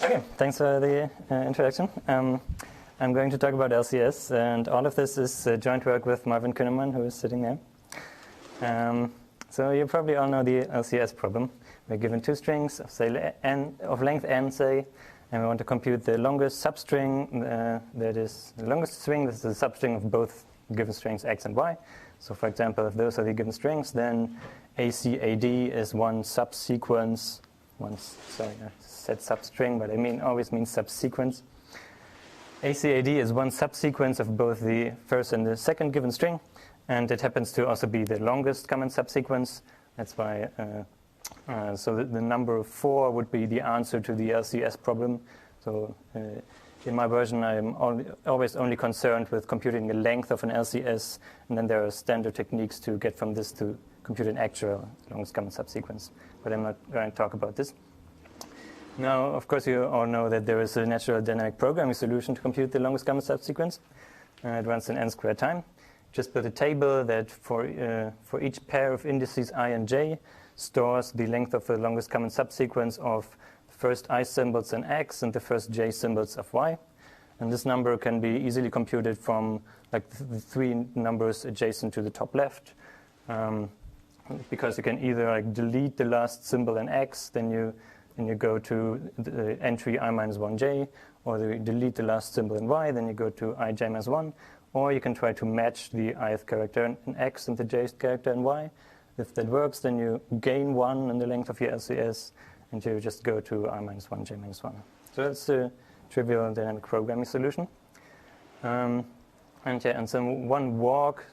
Okay, thanks for the introduction. I'm going to talk about LCS, and all of this is joint work with Marvin Kuhneman, who is sitting there. So you probably all know the LCS problem. We're given two strings of, say, of length n, say, and we want to compute the longest substring. That is the longest string. This is the substring of both given strings x and y. So, for example, if those are the given strings, then ACAD is one subsequence. Sorry, I said substring, but I always mean subsequence. ACAD is one subsequence of both the first and the second given string, and it happens to also be the longest common subsequence. That's why, so the number 4 would be the answer to the LCS problem. So in my version, I'm always only concerned with computing the length of an LCS, and then there are standard techniques to get from this to compute an actual longest common subsequence. But I'm not going to talk about this. Now, of course, you all know that there is a natural dynamic programming solution to compute the longest common subsequence. It runs in n squared time. Just build a table that for each pair of indices I and j stores the length of the longest common subsequence of the first I symbols in x and the first j symbols of y. And this number can be easily computed from like the three numbers adjacent to the top left. Because you can either like delete the last symbol in x, then you go to the entry I minus 1j, or you delete the last symbol in y, then you go to ij minus 1, or you can try to match the ith character in x and the jth character in y. If that works, then you gain 1 in the length of your LCS, and you just go to I minus 1, j minus 1. So that's a trivial dynamic programming solution. And some one walk,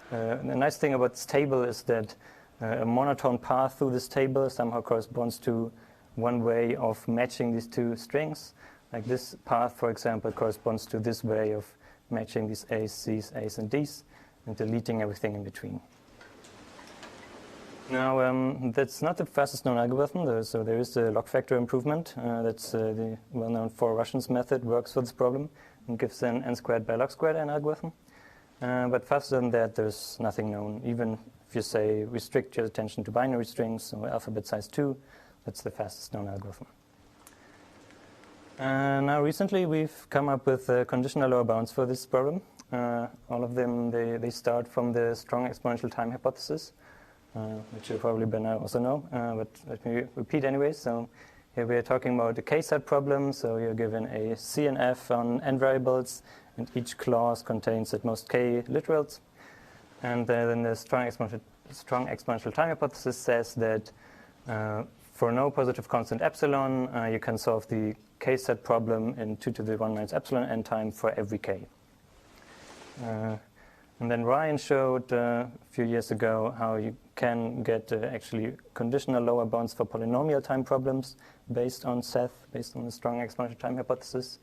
the nice thing about this table is that a monotone path through this table somehow corresponds to one way of matching these two strings. Like this path, for example, corresponds to this way of matching these A's, C's, A's, and D's, and deleting everything in between. Now, that's not the fastest known algorithm. So there is the log factor improvement. That's the well-known 4 Russians method, works for this problem, and gives an n squared by log squared n algorithm. But faster than that, there's nothing known. Even if you say restrict your attention to binary strings, or alphabet size 2, that's the fastest known algorithm. Now recently we've come up with conditional lower bounds for this problem. All of them, they start from the strong exponential time hypothesis, which you probably by now also know, but let me repeat anyway. So here we are talking about a k-set problem. So you're given a C and F on n variables, and each clause contains at most k literals. And then the strong exponential time hypothesis says that for no positive constant epsilon, you can solve the k-set problem in 2 to the 1 minus epsilon n time for every k. And then Ryan showed a few years ago how you can get actually conditional lower bounds for polynomial time problems based on Seth, based on the strong exponential time hypothesis.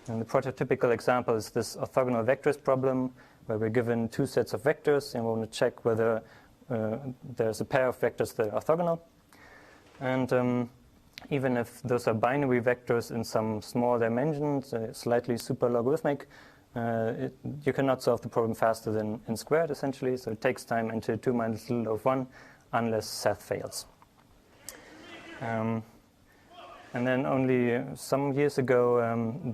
And the prototypical example is this orthogonal vectors problem, where we're given 2 sets of vectors, and we want to check whether there's a pair of vectors that are orthogonal. And even if those are binary vectors in some small dimensions, slightly super logarithmic, you cannot solve the problem faster than n squared, essentially. So it takes time until 2 minus little of 1, unless Seth fails. And then only some years ago,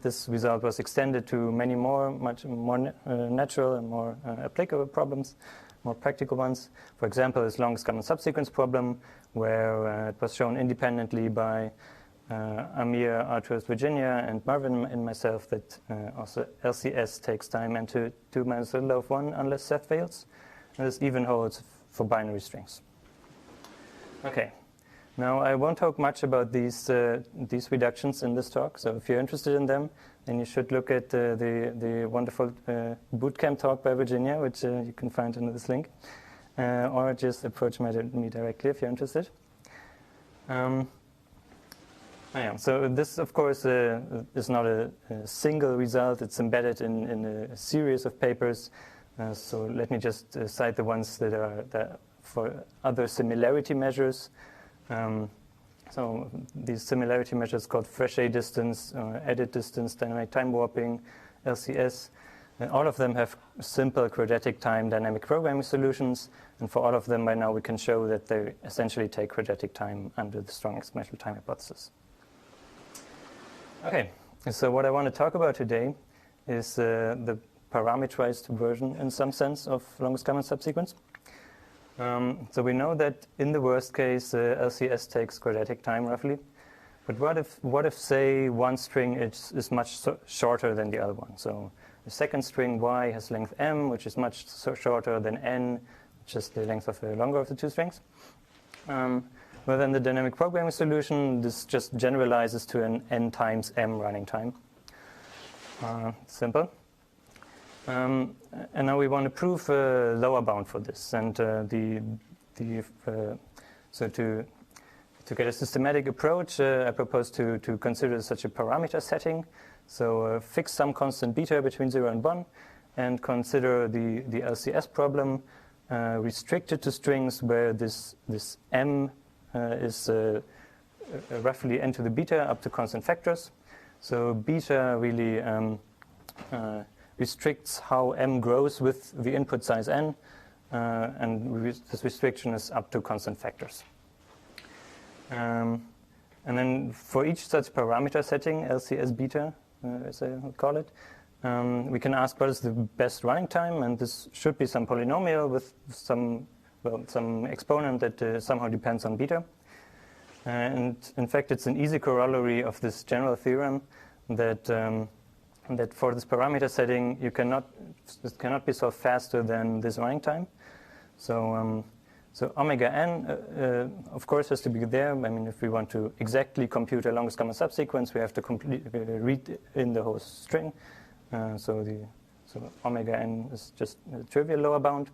this result was extended to many more, much more natural and more applicable problems, more practical ones. For example, this longest common subsequence problem, where it was shown independently by Amir, Arthur, Virginia, and Marvin and myself that also LCS takes time into 2 minus little of 1 unless Seth fails. And this even holds for binary strings. Okay. Now, I won't talk much about these reductions in this talk, so if you're interested in them, then you should look at the wonderful bootcamp talk by Virginia, which you can find under this link, or just approach me directly if you're interested. So this, of course, is not a single result. It's embedded in a series of papers. So let me just cite the ones that are for other similarity measures. So these similarity measures called fresh A distance, edit distance, dynamic time warping, LCS. And all of them have simple quadratic time dynamic programming solutions. And for all of them, by now, we can show that they essentially take quadratic time under the strong exponential time hypothesis. Okay, so what I want to talk about today is the parameterized version, in some sense, of longest common subsequence. So we know that in the worst case, LCS takes quadratic time roughly. But what if say, one string is much shorter than the other one? So the second string y has length m, which is much shorter than n, which is the length of the longer of the two strings. Well, then the dynamic programming solution, this just generalizes to an n times m running time. Simple. And now we want to prove a lower bound for this. And so to get a systematic approach, I propose to consider such a parameter setting. So fix some constant beta between 0 and 1, and consider the LCS problem restricted to strings where this m is roughly n to the beta up to constant factors. So beta really restricts how m grows with the input size n, and this restriction is up to constant factors. And then for each such parameter setting, LCS beta, as I would call it, we can ask what is the best running time, and this should be some polynomial with some exponent that somehow depends on beta. And in fact, it's an easy corollary of this general theorem that that for this parameter setting, it cannot be solved faster than this running time. So omega n, of course, has to be there. I mean, if we want to exactly compute a longest common subsequence, we have to read in the whole string. So omega n is just a trivial lower bound.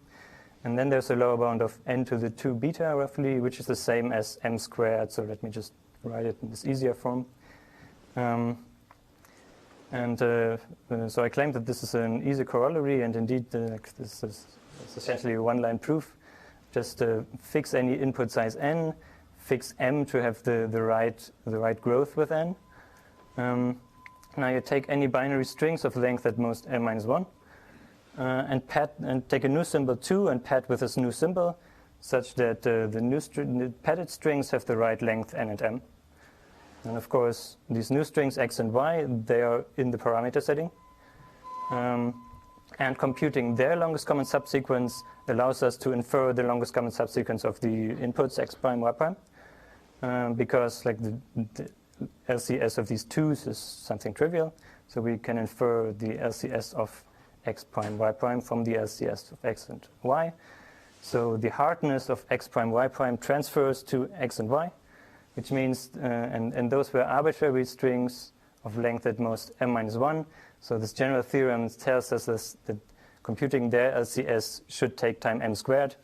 And then there's a lower bound of n to the 2 beta, roughly, which is the same as m squared. So let me just write it in this easier form. So I claim that this is an easy corollary, and indeed this is essentially a one-line proof. Just fix any input size n, fix m to have the right growth with n. Now you take any binary strings of length at most m minus 1, and take a new symbol 2 and pad with this new symbol, such that the padded strings have the right length n and m. And of course, these new strings x and y, they are in the parameter setting. And computing their longest common subsequence allows us to infer the longest common subsequence of the inputs x prime, y prime, because like the LCS of these twos is something trivial, so we can infer the LCS of x prime, y prime from the LCS of x and y. So the hardness of x prime, y prime transfers to x and y, which means, and those were arbitrary strings of length at most m minus 1. So this general theorem tells us that computing their LCS should take time m squared.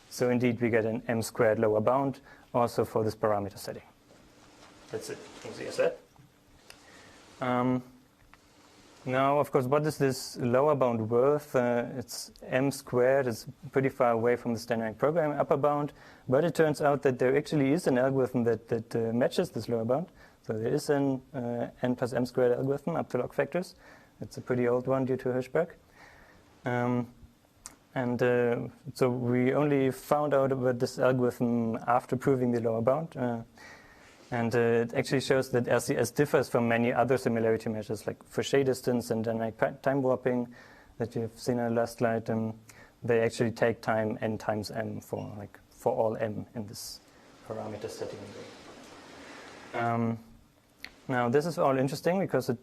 So indeed, we get an m squared lower bound also for this parameter setting. That's it, easy as that. Now, of course, what is this lower bound worth? It's m squared. It's pretty far away from the dynamic programming upper bound. But it turns out that there actually is an algorithm that matches this lower bound. So there is an n plus m squared algorithm up to log factors. It's a pretty old one due to Hirschberg. So we only found out about this algorithm after proving the lower bound. And it actually shows that LCS differs from many other similarity measures, like Fauché distance and dynamic time warping that you've seen on the last slide. They actually take time n times m for all m in this parameter setting. Now this is all interesting because it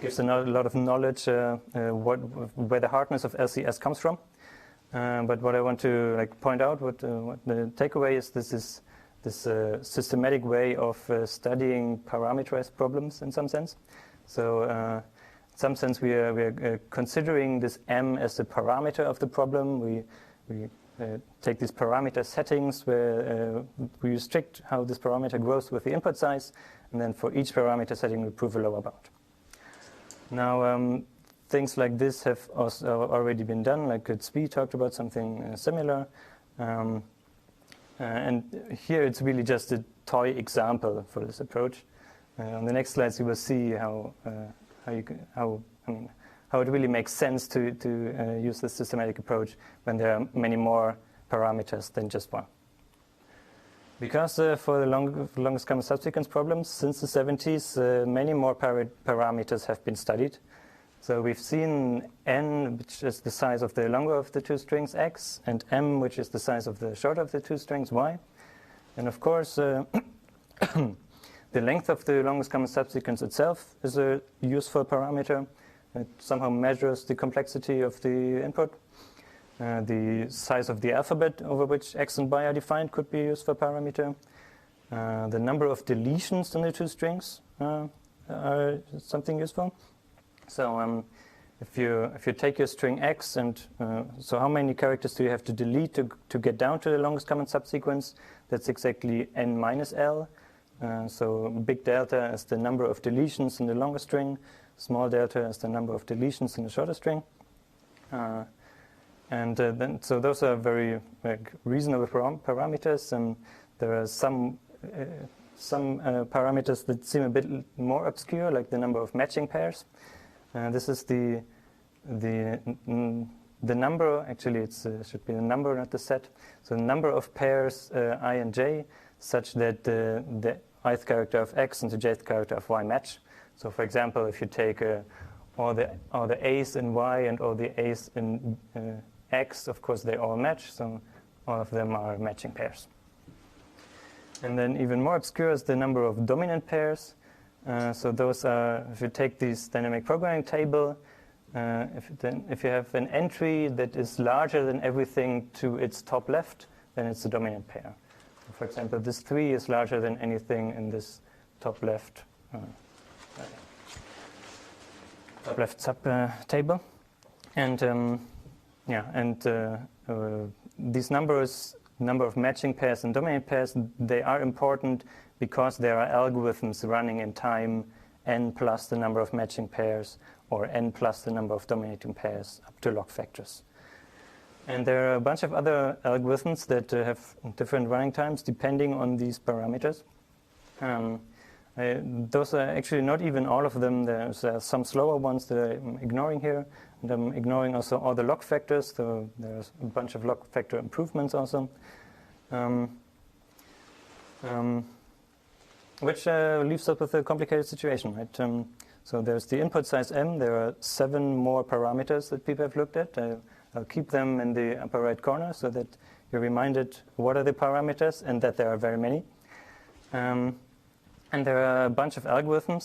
gives a lot of knowledge where the hardness of LCS comes from. But what I want to point out, what the takeaway is, this is this systematic way of studying parameterized problems in some sense. So in some sense we are considering this m as the parameter of the problem. We take these parameter settings where we restrict how this parameter grows with the input size, and then for each parameter setting we prove a lower bound. Now things like this have also already been done, like Zürich talked about something similar. And here it's really just a toy example for this approach. On the next slides you will see how it really makes sense to use this systematic approach when there are many more parameters than just one. Because for the longest common subsequence problems, since the 70s, many more parameters have been studied. So we've seen n, which is the size of the longer of the two strings x, and m, which is the size of the shorter of the two strings y. And of course, the length of the longest common subsequence itself is a useful parameter. It somehow measures the complexity of the input. The size of the alphabet over which x and y are defined could be a useful parameter. The number of deletions in the two strings are something useful. So if you take your string x and so how many characters do you have to delete to get down to the longest common subsequence? That's exactly n minus l. So big delta is the number of deletions in the longer string. Small delta is the number of deletions in the shorter string. So those are very reasonable parameters, and there are some parameters that seem a bit more obscure, like the number of matching pairs. This is the number. Actually, it should be the number, not the set. So the number of pairs I and j, such that the ith character of x and the jth character of y match. So, for example, if you take all the a's in y and all the a's in x, of course, they all match, so all of them are matching pairs. And then even more obscure is the number of dominant pairs. So those are, if you take this dynamic programming table, if you have an entry that is larger than everything to its top left, then it's a dominant pair. So for example, this 3 is larger than anything in this top left sub table. And these numbers, number of matching pairs and dominant pairs, they are important because there are algorithms running in time n plus the number of matching pairs or n plus the number of dominating pairs up to log factors. And there are a bunch of other algorithms that have different running times depending on these parameters. Those are actually not even all of them. There's some slower ones that I'm ignoring here. And I'm ignoring also all the log factors, so there's a bunch of log factor improvements also. Which leaves us with a complicated situation, right? So there's the input size m. There are 7 more parameters that people have looked at. I'll keep them in the upper right corner so that you're reminded what are the parameters and that there are very many. And there are a bunch of algorithms.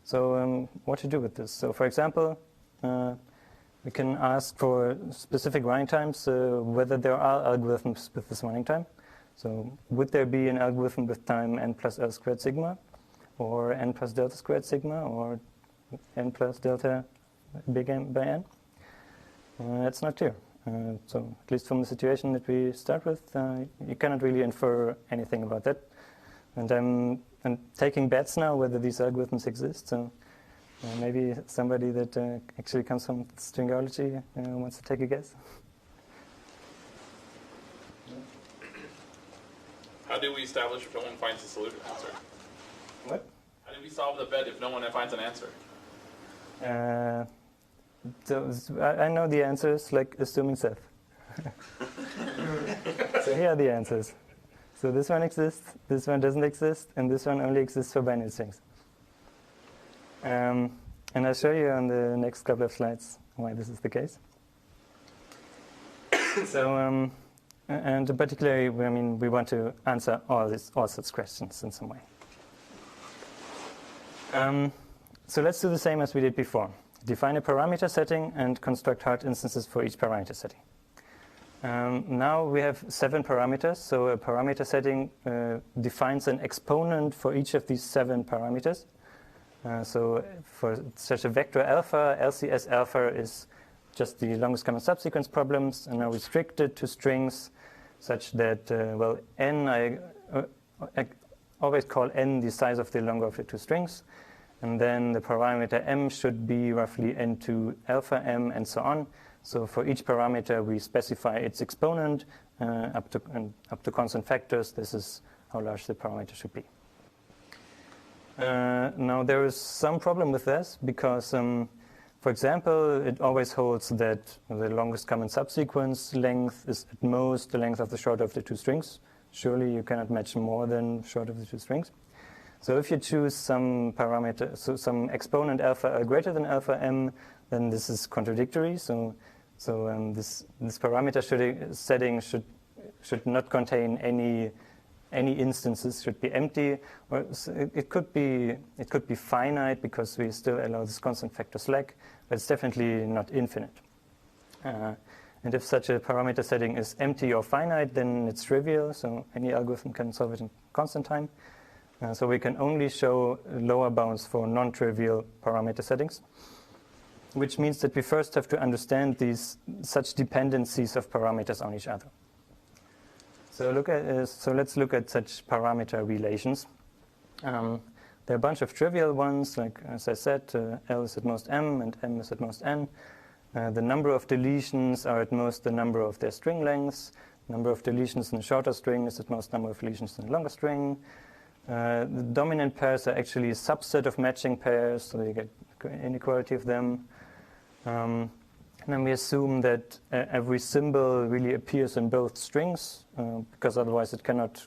So what to do with this? So for example, we can ask for specific running times, whether there are algorithms with this running time. So would there be an algorithm with time n plus L squared sigma, or n plus delta squared sigma, or n plus delta big M by n? That's not clear. So at least from the situation that we start with, you cannot really infer anything about that. And I'm taking bets now whether these algorithms exist. So maybe somebody that actually comes from stringology wants to take a guess. How do we establish if no one finds the solution answer? What? How do we solve the bet if no one finds an answer? I know the answers, like assuming Seth. So here are the answers. So this one exists, this one doesn't exist, and this one only exists for binary strings. And I'll show you on the next couple of slides why this is the case. So, and particularly, I mean, we want to answer all such questions in some way. So let's do the same as we did before. Define a parameter setting and construct hard instances for each parameter setting. Now we have 7 parameters, so a parameter setting defines an exponent for each of these 7 parameters. So for such a vector alpha, LCS alpha is just the longest common subsequence problems, and are restricted to strings such that, well, n, I always call n the size of the longer of the 2 strings. And then the parameter m should be roughly n2 alpha m, and so on. So for each parameter, we specify its exponent up to constant factors. This is how large the parameter should be. Now, there is some problem with this because, for example, it always holds that the longest common subsequence length is at most the length of the shorter of the 2 strings, surely you cannot match more than short of the two strings. So if you choose some parameter, so some exponent alpha greater than alpha m, then this is contradictory. So this parameter setting should not contain any instances, should be empty, or it could be finite because we still allow this constant factor slack, but it's definitely not infinite. And if such a parameter setting is empty or finite, then it's trivial, so any algorithm can solve it in constant time. So we can only show lower bounds for non-trivial parameter settings, which means that we first have to understand such dependencies of parameters on each other. So let's look at such parameter relations. There are a bunch of trivial ones, like as I said, L is at most m and m is at most n. The number of deletions are at most the number of their string lengths. Number of deletions in a shorter string is at most number of deletions in a longer string. The dominant pairs are actually a subset of matching pairs, so you get inequality of them. And then we assume that every symbol really appears in both strings, because otherwise it cannot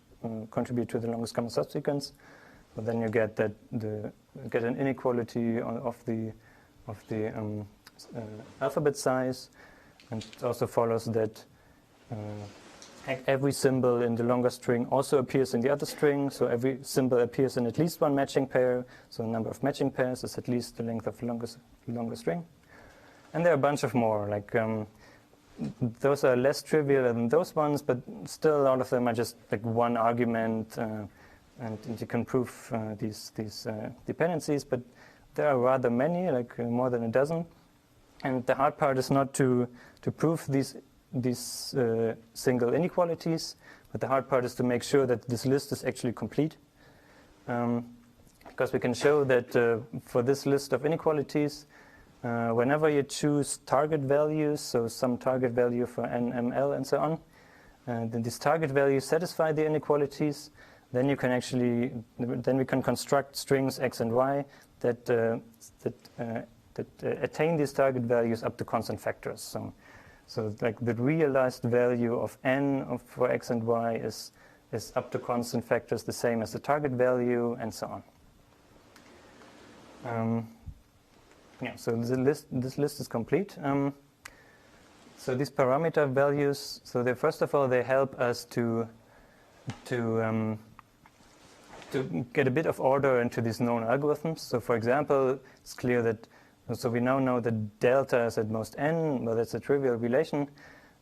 contribute to the longest common subsequence. But then you get that get an inequality of the alphabet size, and it also follows that every symbol in the longer string also appears in the other string, so every symbol appears in at least one matching pair, so the number of matching pairs is at least the length of the longer string. And there are a bunch of more, like those are less trivial than those ones, but still all of them are just like one argument, and you can prove these dependencies, but there are rather many, like more than a dozen. And the hard part is not to prove these single inequalities, but the hard part is to make sure that this list is actually complete. Because we can show that for this list of inequalities, whenever you choose target values, so some target value for n, m, l, and so on, then these target values satisfy the inequalities, then you can then we can construct strings x and y that attain these target values up to constant factors. So like the realized value of n for x and y is up to constant factors, the same as the target value, and so on. So this list is complete. So these parameter values, so first of all, they help us to get a bit of order into these known algorithms. So for example, it's clear that, so we now know that delta is at most n, well, that's a trivial relation,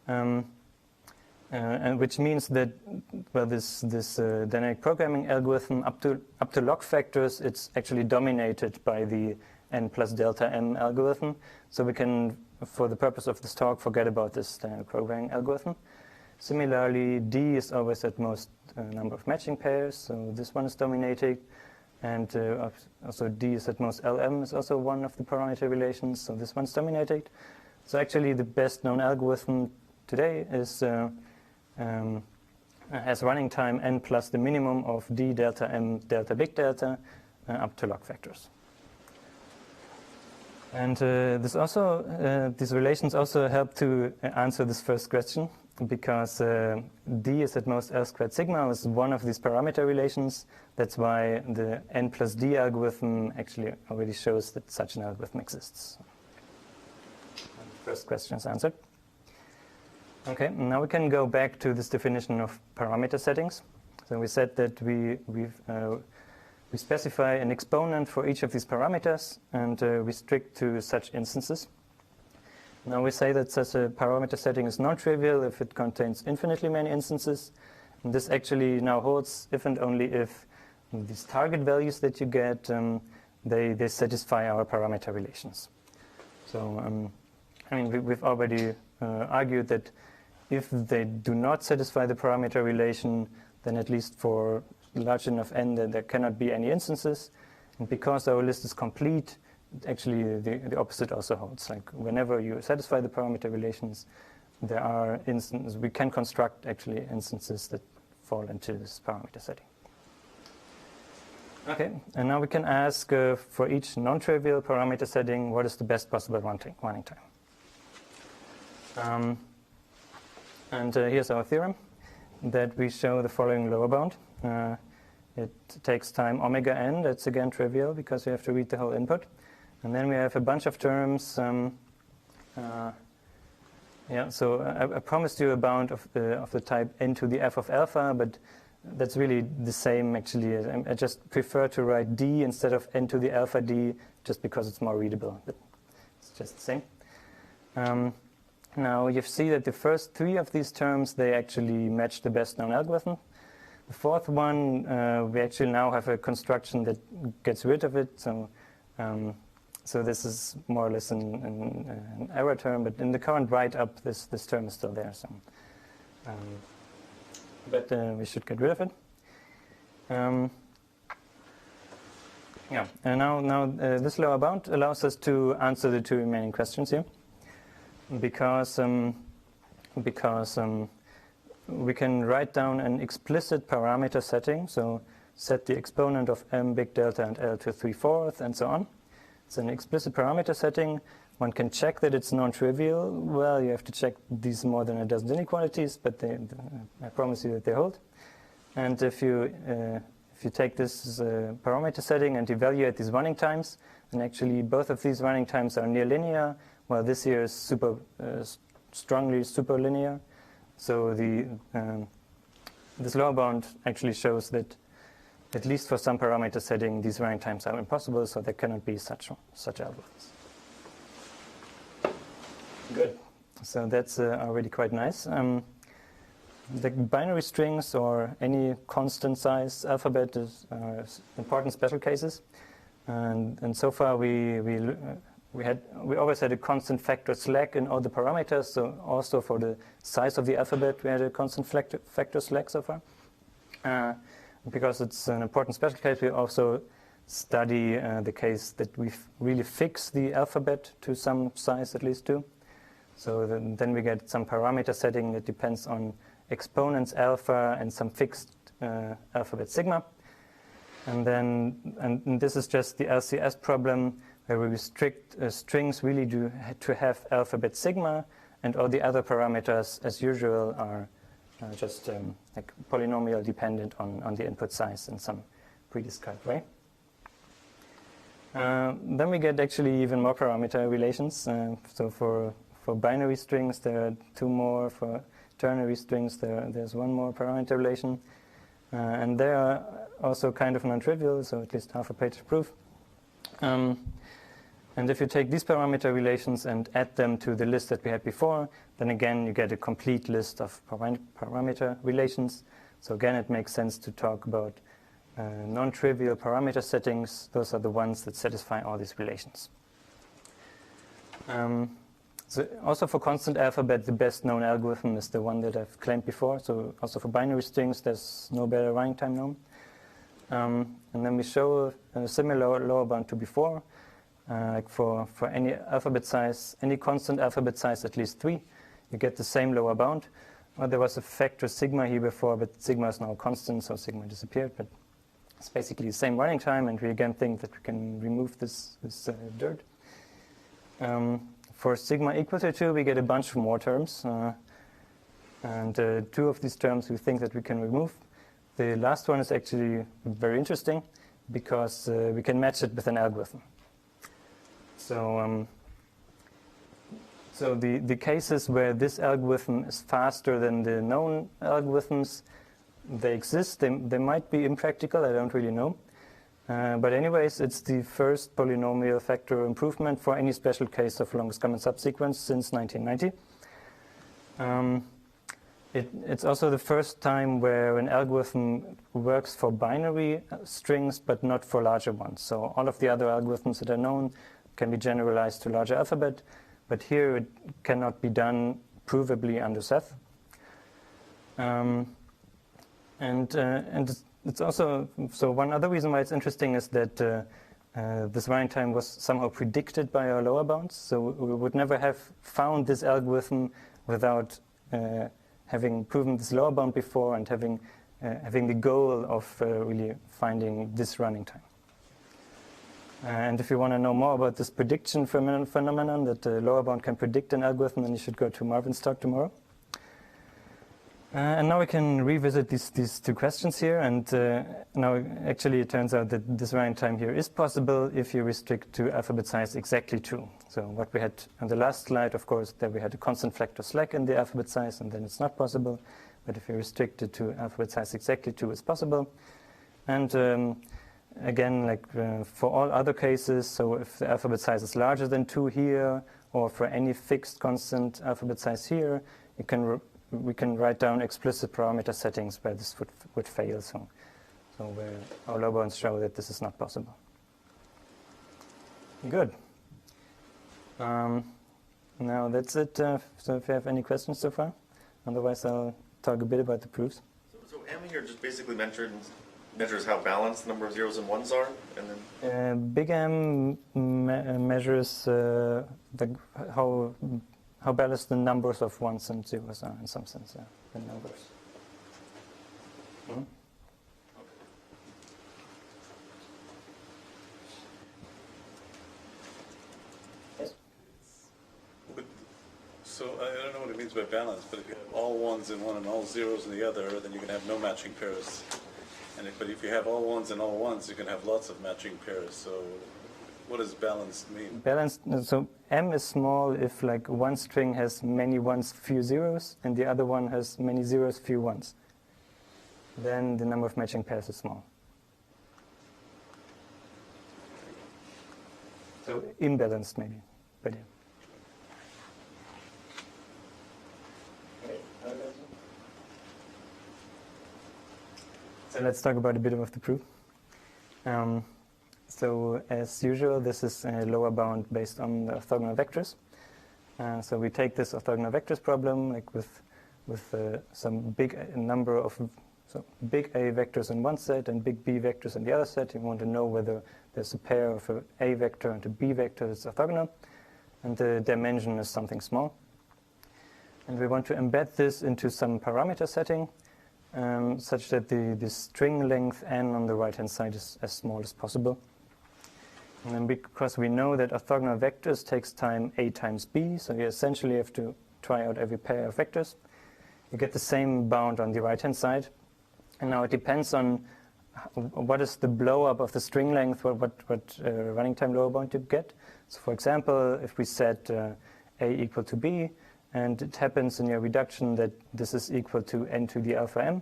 and which means that, well, this dynamic programming algorithm up to log factors, it's actually dominated by the n plus delta m algorithm. So we can, for the purpose of this talk, forget about this dynamic programming algorithm. Similarly, D is always at most number of matching pairs, so this one is dominated. And also D is at most LM is also one of the parameter relations, so this one's dominated. So actually the best known algorithm today is has running time n plus the minimum of D delta M delta big delta up to log factors. And these relations also help to answer this first question, because D is at most L squared sigma is one of these parameter relations. That's why the n plus D algorithm actually already shows that such an algorithm exists. The first question is answered. Okay, now we can go back to this definition of parameter settings. So we said that we specify an exponent for each of these parameters, and we strict to such instances. Now we say that such a parameter setting is non-trivial if it contains infinitely many instances. And this actually now holds if and only if these target values that you get, they satisfy our parameter relations. So, I mean, we've already argued that if they do not satisfy the parameter relation, then at least for large enough n, then there cannot be any instances. And because our list is complete, actually the opposite also holds. Like whenever you satisfy the parameter relations, there are instances, we can construct actually instances that fall into this parameter setting. Okay, and now we can ask for each non-trivial parameter setting, what is the best possible running time? And here's our theorem. that we show the following lower bound. It takes time omega n. That's again trivial because we have to read the whole input. And then we have a bunch of terms. So I promised you a bound of the type n to the f of alpha, but that's really the same actually. I just prefer to write d instead of n to the alpha d just because it's more readable. But it's just the same. Now you see that the first three of these terms, they actually match the best known algorithm. The fourth one, we actually now have a construction that gets rid of it. So this is more or less an error term, but in the current write-up, this term is still there. So, but we should get rid of it. And now this lower bound allows us to answer the two remaining questions here, because we can write down an explicit parameter setting. So set the exponent of m big delta and L to 3/4 and so on. It's an explicit parameter setting. One can check that it's non-trivial. Well, you have to check these more than a dozen inequalities, but I promise you that they hold. And if you take this parameter setting and evaluate these running times, and actually both of these running times are near linear, while this here is strongly superlinear. So this lower bound actually shows that at least for some parameter setting, these running times are impossible, so there cannot be such algorithms. Good. So that's already quite nice. The binary strings or any constant size alphabet is important special cases, and so far we always had a constant factor slack in all the parameters. So also for the size of the alphabet, we had a constant factor slack so far. Because it's an important special case, we also study the case that we really fix the alphabet to some size, at least 2. So then we get some parameter setting that depends on exponents alpha and some fixed alphabet sigma. And this is just the LCS problem where we restrict strings really to have alphabet sigma, and all the other parameters, as usual, are just like polynomial dependent on the input size in some pre-described way. Then we get actually even more parameter relations. So for binary strings, there are 2 more. For ternary strings, there's 1 more parameter relation. And they are also kind of non-trivial, so at least half a page of proof. And if you take these parameter relations and add them to the list that we had before, then again you get a complete list of parameter relations. So again, it makes sense to talk about non-trivial parameter settings. Those are the ones that satisfy all these relations. So also for constant alphabet, the best known algorithm is the one that I've claimed before. So also for binary strings, there's no better running time known. And then we show a similar lower bound to before. Like for any alphabet size, any constant alphabet size, at least 3, you get the same lower bound. Well, there was a factor sigma here before, but sigma is now constant, so sigma disappeared. But it's basically the same running time, and we again think that we can remove this dirt. For sigma equal to 2, we get a bunch of more terms. And 2 of these terms we think that we can remove. The last one is actually very interesting because we can match it with an algorithm. So the cases where this algorithm is faster than the known algorithms, they exist. They might be impractical, I don't really know. But anyways, it's the first polynomial factor improvement for any special case of longest common subsequence since 1990. It's also the first time where an algorithm works for binary strings, but not for larger ones. So all of the other algorithms that are known can be generalized to larger alphabet, but here it cannot be done provably under Seth. And it's also, so one other reason why it's interesting is that this running time was somehow predicted by our lower bounds. So we would never have found this algorithm without having proven this lower bound before and having the goal of really finding this running time. And if you want to know more about this prediction phenomenon, that the lower bound can predict an algorithm, then you should go to Marvin's talk tomorrow. And now we can revisit these two questions here, and now actually it turns out that this running time here is possible if you restrict to alphabet size exactly 2. So what we had on the last slide, of course, that we had a constant factor slack in the alphabet size, and then it's not possible. But if you restrict it to alphabet size exactly 2, it's possible. And again, like for all other cases, so if the alphabet size is larger than 2 here, or for any fixed constant alphabet size here, we can write down explicit parameter settings where this would fail. So where our low bounds show that this is not possible. Good. Now that's it. So if you have any questions so far, otherwise I'll talk a bit about the proofs. So M here just basically measures how balanced the number of zeros and ones are, and then big M measures how balanced the numbers of ones and zeros are in some sense, the numbers. Mm-hmm. Yes? So I don't know what it means by balance, but if you have all ones in one and all zeros in the other, then you can have no matching pairs. But if you have all ones and all ones, you can have lots of matching pairs. So what does balanced mean? Balanced, so M is small if like one string has many ones, few zeros, and the other one has many zeros, few ones. Then the number of matching pairs is small. So imbalanced maybe, but yeah. So let's talk about a bit of the proof. So as usual, this is a lower bound based on the orthogonal vectors. So we take this orthogonal vectors problem, like with some big number of big A vectors in one set and big B vectors in the other set. You want to know whether there's a pair of an A vector and a B vector that's orthogonal, and the dimension is something small. And we want to embed this into some parameter setting, such that the string length n on the right-hand side is as small as possible. And then because we know that orthogonal vectors takes time A times B, so you essentially have to try out every pair of vectors, you get the same bound on the right-hand side. And now it depends on what is the blow-up of the string length, what running time lower bound you get. So for example, if we set A equal to B, and it happens in your reduction that this is equal to n to the alpha m,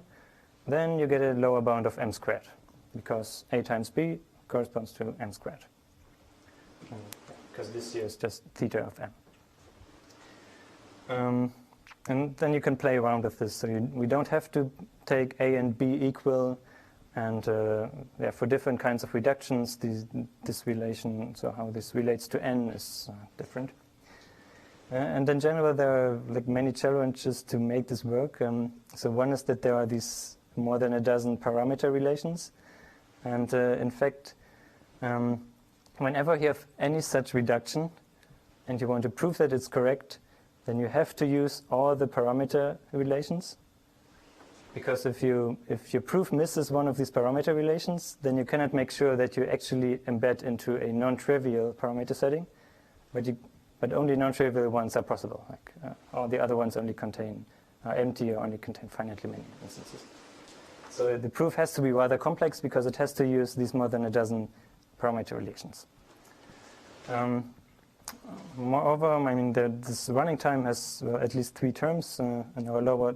then you get a lower bound of m squared, because A times B corresponds to m squared. Because this here is just theta of m. And then you can play around with this. So we don't have to take A and B equal, and for different kinds of reductions, this relation, so how this relates to n is different. And in general, there are like many challenges to make this work. So one is that there are these more than a dozen parameter relations, and in fact, whenever you have any such reduction, and you want to prove that it's correct, then you have to use all the parameter relations. Because if your proof misses one of these parameter relations, then you cannot make sure that you actually embed into a non-trivial parameter setting, but only non-trivial ones are possible. Like all the other ones only are empty or only contain finitely many instances. So the proof has to be rather complex because it has to use these more than a dozen parameter relations. Moreover, I mean, this running time has at least 3 terms. In our lower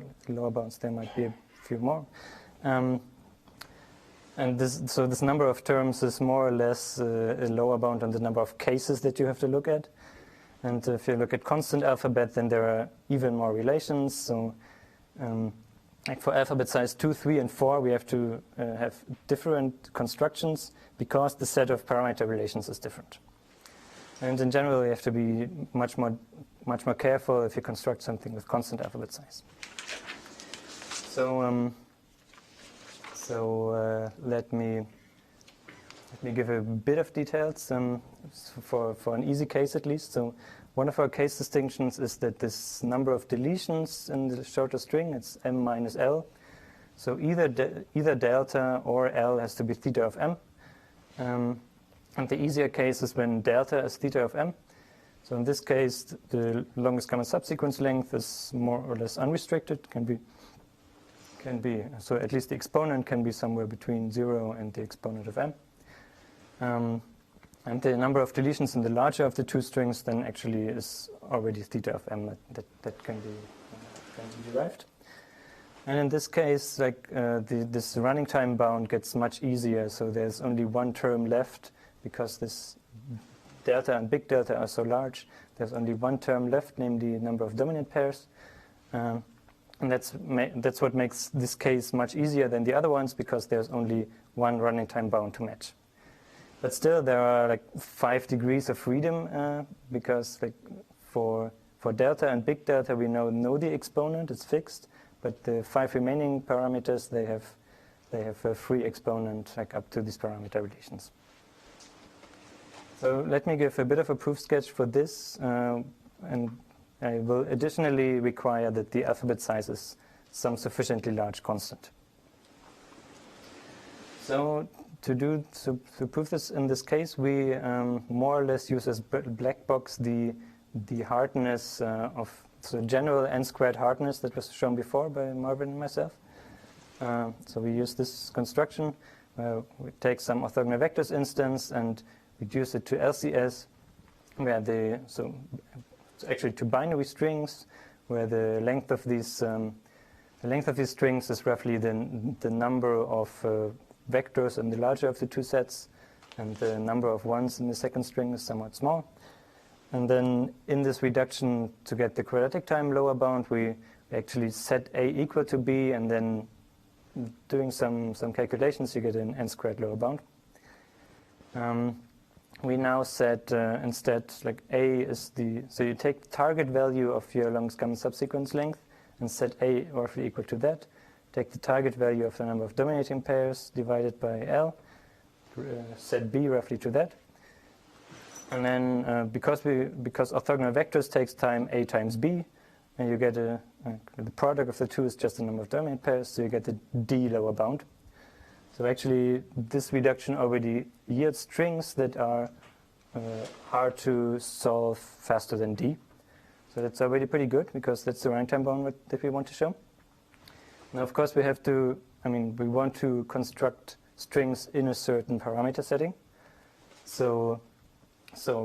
bounds, there might be a few more. And this number of terms is more or less a lower bound on the number of cases that you have to look at. And if you look at constant alphabet, then there are even more relations. So like for alphabet size 2, 3, and 4, we have to have different constructions because the set of parameter relations is different. And in general, you have to be much more careful if you construct something with constant alphabet size. So let me give a bit of details for an easy case at least. So one of our case distinctions is that this number of deletions in the shorter string, it's m minus l. So either delta or l has to be theta of m. And the easier case is when delta is theta of m. So in this case, the longest common subsequence length is more or less unrestricted. It can be can be, so at least the exponent can be somewhere between 0 and the exponent of m. And the number of deletions in the larger of the two strings then actually is already theta of m that can be derived. And in this case, like this running time bound gets much easier. So there's only one term left because this delta and big delta are so large. There's only one term left, namely number of dominant pairs. And that's what makes this case much easier than the other ones because there's only one running time bound to match. But still, there are like 5 degrees of freedom because like for delta and big delta, we know the exponent, it's fixed. But the 5 remaining parameters, they have a free exponent like up to these parameter relations. So let me give a bit of a proof sketch for this, and I will additionally require that the alphabet size is some sufficiently large constant. So to prove this in this case, we more or less use as black box the hardness of so general n-squared hardness that was shown before by Marvin and myself. So we use this construction where we take some orthogonal vectors instance and reduce it to LCS, where so actually to binary strings, where the length of these strings is roughly the number of vectors in the larger of the two sets, and the number of ones in the second string is somewhat small. And then in this reduction, to get the quadratic time lower bound, we actually set A equal to B, and then doing some calculations, you get an n-squared lower bound. We now set instead, like A is so you take the target value of your longest common subsequence length and set A roughly equal to that. Take the target value of the number of dominating pairs divided by L, set B roughly to that. And then because orthogonal vectors takes time A times B, and you get the product of the two is just the number of dominant pairs, so you get the D lower bound. So actually, this reduction already yields strings that are hard to solve faster than D. So that's already pretty good because that's the running time bound that we want to show. Now, of course, we want to construct strings in a certain parameter setting. So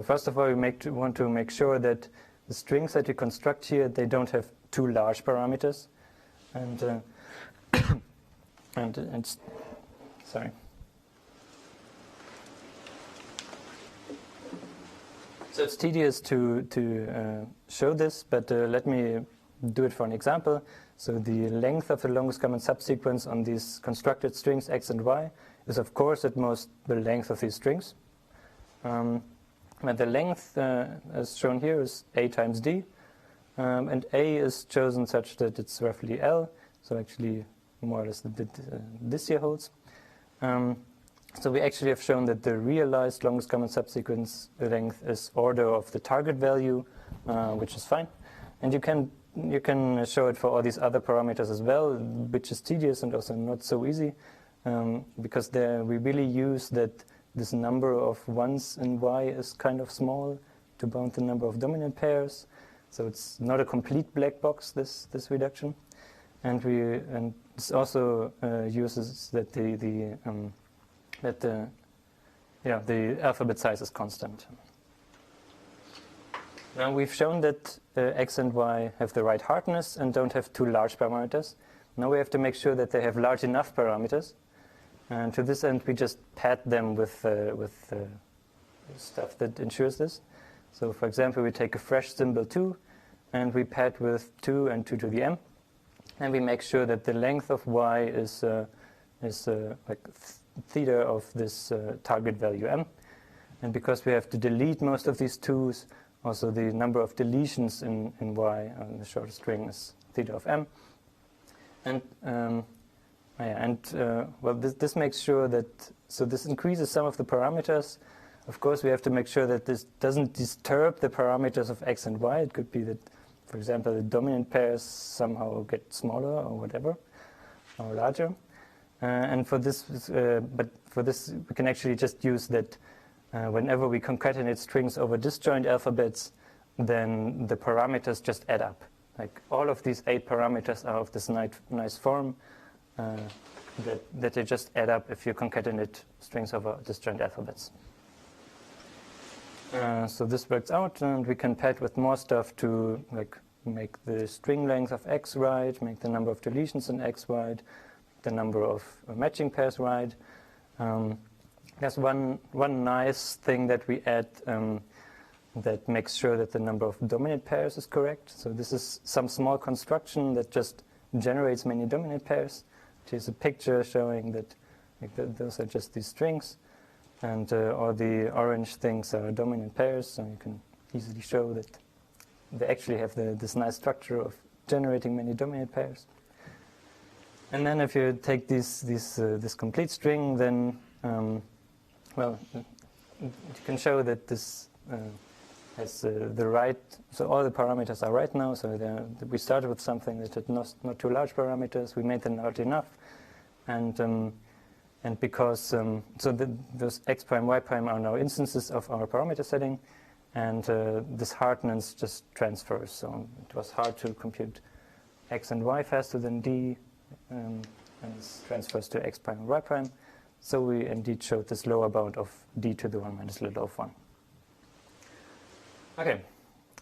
first of all, we want to make sure that the strings that we construct here, they don't have too large parameters. And sorry. So it's tedious to show this, but let me do it for an example. So the length of the longest common subsequence on these constructed strings x and y is, of course, at most the length of these strings. And the length, as shown here, is A times D. And A is chosen such that it's roughly L, so actually more or less this here holds. So we actually have shown that the realized longest common subsequence length is order of the target value, which is fine. And you can show it for all these other parameters as well, which is tedious and also not so easy, because we really use that this number of ones in y is kind of small to bound the number of dominant pairs. So it's not a complete black box, this reduction. And this also uses that the alphabet size is constant. Now we've shown that x and y have the right hardness and don't have too large parameters. Now we have to make sure that they have large enough parameters. And to this end, we just pad them with stuff that ensures this. So for example, we take a fresh symbol 2, and we pad with 2 and 2 to the m. And we make sure that the length of y is like theta of this target value m. And because we have to delete most of these 2's, also the number of deletions in y on the short string is theta of m. And this makes sure that, so this increases some of the parameters. Of course, we have to make sure that this doesn't disturb the parameters of x and y. It could be that, for example, the dominant pairs somehow get smaller or whatever, or larger. And for this, we can actually just use that whenever we concatenate strings over disjoint alphabets, then the parameters just add up. Like all of these 8 parameters are of this nice form. that they just add up if you concatenate strings over disjoint alphabets. So this works out, and we can pad with more stuff to make the string length of x right, make the number of deletions in x right, the number of matching pairs right. There's one nice thing that we add that makes sure that the number of dominant pairs is correct. So this is some small construction that just generates many dominant pairs. Here's a picture showing that those are just these strings, and all the orange things are dominant pairs, so you can easily show that they actually have this nice structure of generating many dominant pairs. And then if you take this complete string, then well, you can show that this has the right, so all the parameters are right now. So we started with something that had not too large parameters. We made them large enough, and because those x prime, y prime are now instances of our parameter setting, and this hardness just transfers. So it was hard to compute x and y faster than d, and this transfers to x prime and y prime. So we indeed showed this lower bound of d to the 1 minus little of 1. Okay,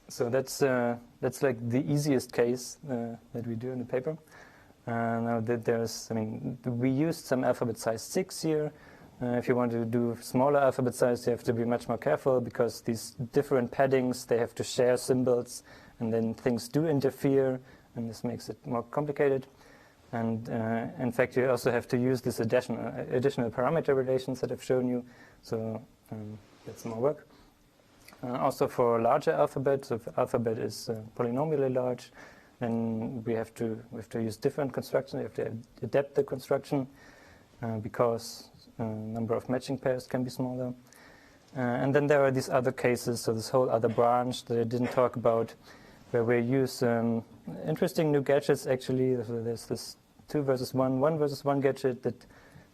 so that's like the easiest case that we do in the paper. Now that we used some alphabet size 6 here. If you want to do smaller alphabet size, you have to be much more careful, because these different paddings, they have to share symbols, and then things do interfere, and this makes it more complicated. And in fact, you also have to use this additional parameter relations that I've shown you, so that's more work. Also for larger alphabet, so if alphabet is polynomially large, then we have to use different constructions. We have to adapt the construction because number of matching pairs can be smaller. And then there are these other cases, so this whole other branch that I didn't talk about, where we use interesting new gadgets actually. So there's this 2 versus 1, 1 versus 1 gadget that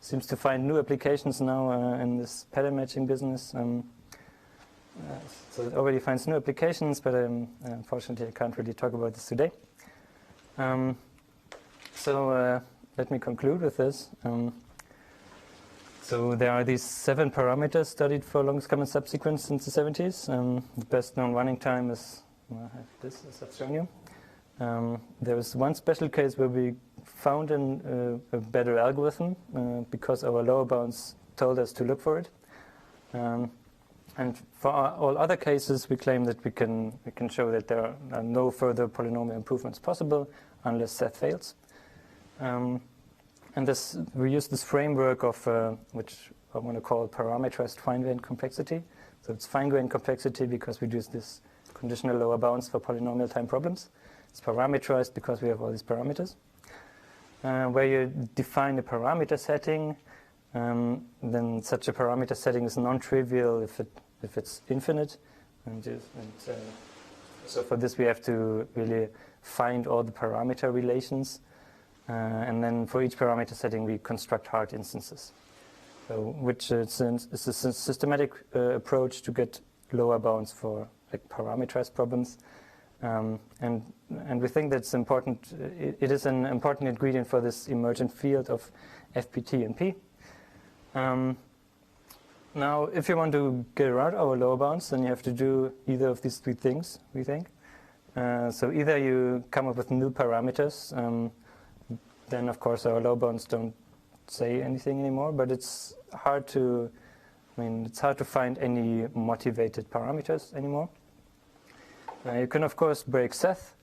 seems to find new applications now in this pattern matching business. So it already finds new applications, but unfortunately I can't really talk about this today. So let me conclude with this. So there are these 7 parameters studied for longest common subsequence since the 70s. The best known running time is, well, I have this, as I've shown you. There was one special case where we found a better algorithm because our lower bounds told us to look for it. And for all other cases, we claim that we can show that there are no further polynomial improvements possible unless Seth fails. And we use this framework of which I want to call parameterized fine-grained complexity. So it's fine-grained complexity because we use this conditional lower bounds for polynomial time problems. It's parameterized because we have all these parameters. Where you define a parameter setting, then such a parameter setting is non-trivial if it's infinite, so for this we have to really find all the parameter relations, and then for each parameter setting we construct hard instances. So which is a systematic approach to get lower bounds for like parameterized problems, and we think that's important. It is an important ingredient for this emergent field of FPT and P. Now, if you want to get around our lower bounds, then you have to do either of these 3 things, we think. So either you come up with new parameters, then of course our lower bounds don't say anything anymore, but it's hard to find any motivated parameters anymore. You can of course break Seth,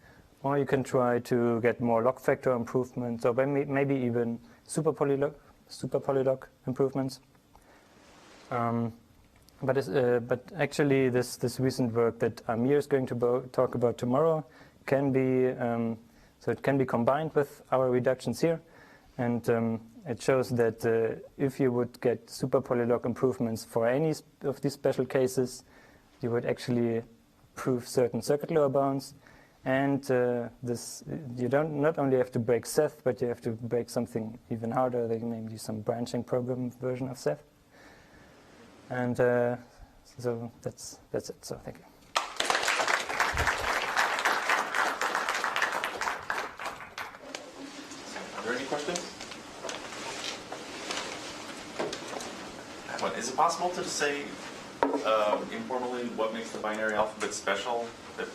or you can try to get more log factor improvements, or maybe even super polylog improvements. But actually this recent work that Amir is going to talk about tomorrow can be, so it can be combined with our reductions here, and it shows that if you would get super polylog improvements for any of these special cases, you would actually prove certain circuit lower bounds. And you not only have to break Seth, but you have to break something even harder, like maybe some branching program version of Seth. And so that's it. So thank you. Are there any questions? possible to just say informally what makes the binary alphabet special? That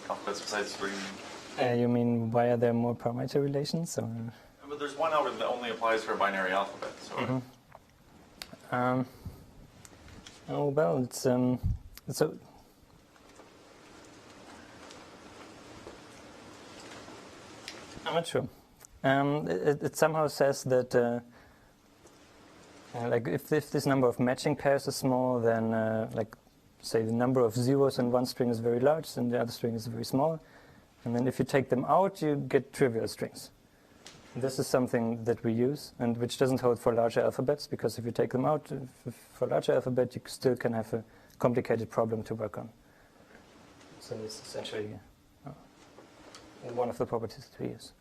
alphabets besides 3. You mean why are there more parameter relations? Or? But there's one algorithm that only applies for a binary alphabet. So Oh well, it's so. I'm not sure. It somehow says that like if this number of matching pairs is small, then like say the number of zeros in one string is very large and the other string is very small, and then if you take them out, you get trivial strings. This is something that we use, and which doesn't hold for larger alphabets, because if you take them out for larger alphabet, you still can have a complicated problem to work on. So it's essentially one of the properties that we use.